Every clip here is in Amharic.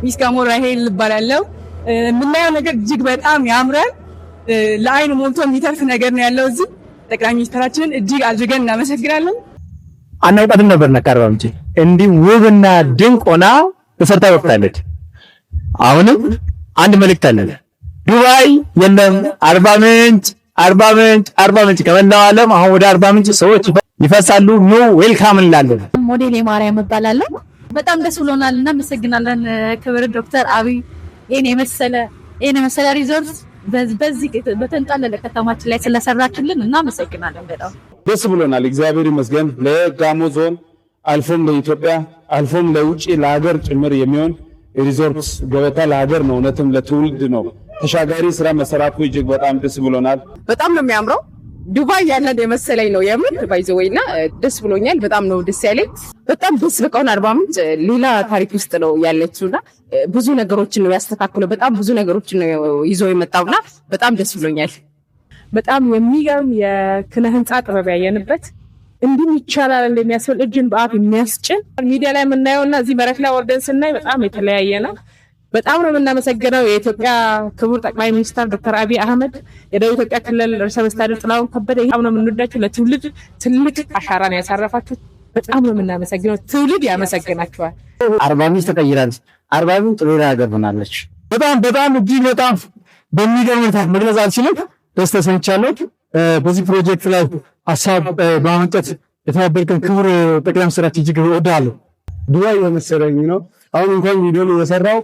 ሚስካሞ ራሄል ይባላል። የምናየው ነገር እጅግ በጣም ያምራል። ለአይን ሞልቶ የሚተርፍ ነገር ነው ያለው እዚህ። ጠቅላይ ሚኒስትራችንን እጅግ አድርገን እናመሰግናለን። አናውቃትም ነበር ነካርባ ምንጭ እንዲህ ውብና ድንቅ ሆና ተሰርታ ወጣለች። አሁንም አንድ መልእክት አለን። ዱባይ የለም አርባ ምንጭ ከመላው ዓለም አሁን ወደ አርባ ምንጭ ሰዎች ይፈሳሉ። ኑ ዌልካም እንላለን። ሞዴል የማርያም እባላለሁ። በጣም ደስ ብሎናል። እናመሰግናለን ክብር ዶክተር አብይ ይሄን የመሰለ ሪዞርት በዚህ በተንጣለለ ከተማችን ላይ ስለሰራችልን እናመሰግናለን። በጣም ደስ ብሎናል። እግዚአብሔር ይመስገን። ለጋሞ ዞን አልፎም ለኢትዮጵያ አልፎም ለውጪ ለሀገር ጭምር የሚሆን ሪዞርት ገበታ ለሀገር ነው፣ እውነትም ለትውልድ ነው። ተሻጋሪ ስራ መሰራቱ እጅግ በጣም ደስ ብሎናል። በጣም ነው የሚያምረው። ዱባይ ያለን የመሰለኝ ነው የምር ባይዘወይና ደስ ብሎኛል። በጣም ነው ደስ ያለኝ። በጣም ደስ በቃውን አርባ ምንጭ ሌላ ታሪክ ውስጥ ነው ያለችውና ብዙ ነገሮችን ነው ያስተካክለው። በጣም ብዙ ነገሮችን ነው ይዞ የመጣውና በጣም ደስ ብሎኛል። በጣም የሚገርም የኪነ ህንጻ ጥበብ ያየንበት እንዲህ ይቻላል እንደሚያስብል እጅን በአፍ የሚያስጭን ሚዲያ ላይ የምናየውና እዚህ መሬት ላይ ወርደን ስናይ በጣም የተለያየ ነው። በጣም ነው የምናመሰግነው የኢትዮጵያ ክቡር ጠቅላይ ሚኒስትር ዶክተር አብይ አህመድ፣ የደቡብ ኢትዮጵያ ክልል ርዕሰ መስተዳድር ጥላሁን ከበደ። በጣም ነው የምንወዳችሁ። ለትውልድ ትልቅ አሻራን ያሳረፋችሁ። በጣም ነው የምናመሰግነው። ትውልድ ያመሰግናችኋል። አርባ ምንጭ ተቀይራለች። አርባ ምንጭ ሌላ ሀገር ሆናለች። በጣም እጅግ በጣም በሚገርም ሁኔታ መግለጽ አልችልም። ደስ ተሰኝቻለሁ። በዚህ ፕሮጀክት ላይ ሀሳብ በማመንጨት የተባበርከን ክቡር ጠቅላይ ሚኒስትራችን እጅግ እወዳለሁ። ዱባይ በመሰለኝ ነው አሁን እንኳን ቪዲዮ ነው የሰራው።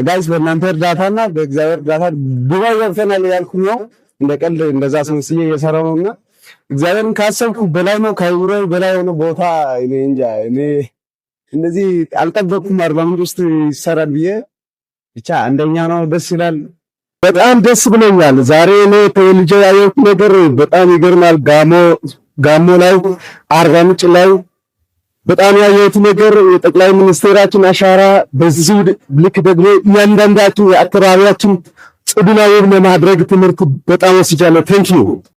ጋይስ በእናንተ እርዳታና በእግዚአብሔር እርዳታ ዱባይ ገብተናል ያልኩኝ ነው። እንደ ቀልድ እንደዛ ስመስዬ እየሰራው ነውና እግዚአብሔርን ካሰብኩ በላይ ነው፣ ከአይምሮዬ በላይ የሆነ ቦታ እኔ እንጃ። እኔ እንደዚህ አልጠበቅኩም አርባ ምንጭ ውስጥ ይሰራል ብዬ። ብቻ አንደኛ ነው፣ ደስ ይላል። በጣም ደስ ብሎኛል። ዛሬ እኔ ተወልጄ ያየሁት ነገር በጣም ይገርማል። ጋሞ ላይ አርባ ምንጭ ላይ በጣም ያየሁት ነገር የጠቅላይ ሚኒስትራችን አሻራ በዚህ ልክ ደግሞ እያንዳንዳችን የአካባቢያችን ጽዱና ውብ ለማድረግ ትምህርት በጣም ወስጃለሁ። ቴንኪው